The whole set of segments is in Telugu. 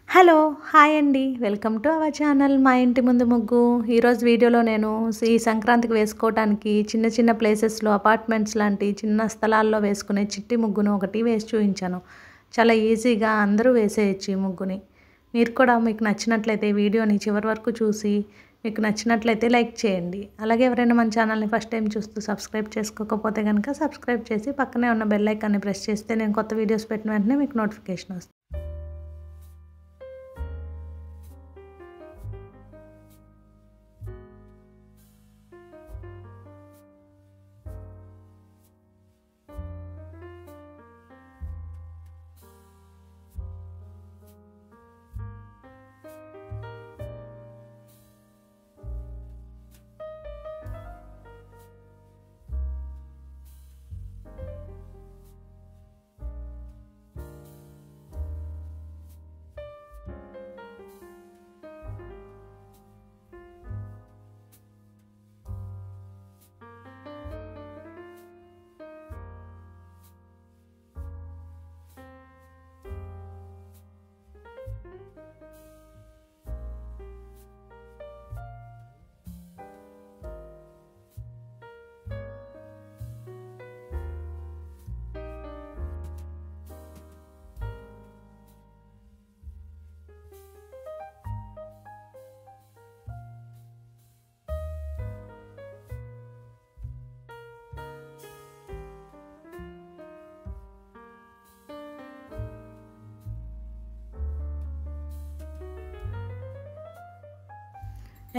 హలో! హాయ్ అండి. వెల్కమ్ టు అవర్ ఛానల్ మా ఇంటి ముందు ముగ్గు. ఈరోజు వీడియోలో నేను ఈ సంక్రాంతికి వేసుకోవటానికి చిన్న చిన్న ప్లేసెస్‌లో అపార్ట్మెంట్స్ లాంటి చిన్న స్థలాల్లో వేసుకునే చిట్టి ముగ్గును ఒకటి వేసి చూయించాను. చాలా ఈజీగా అందరూ వేసేయొచ్చు ఈ ముగ్గుని. మీరు కూడా మీకు నచ్చినట్లయితే వీడియోని చివరి వరకు చూసి మీకు నచ్చినట్లయితే లైక్ చేయండి. అలాగే ఎవరైనా మన ఛానల్‌ని ఫస్ట్ టైం చూస్తూ సబ్స్క్రైబ్ చేసుకోకపోతే గనుక సబ్స్క్రైబ్ చేసి పక్కనే ఉన్న బెల్ ఐకాన్‌ని ప్రెస్ చేస్తే నేను కొత్త వీడియోస్ పెట్టిన వెంటనే మీకు నోటిఫికేషన్ వస్తుంది.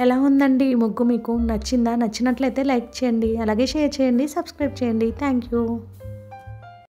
ఎలా ఉందండి ఈ ముగ్గు మీకు నచ్చిందా? నచ్చినట్లయితే లైక్ చేయండి. అలాగే షేర్ చేయండి. సబ్స్క్రైబ్ చేయండి. Thank you.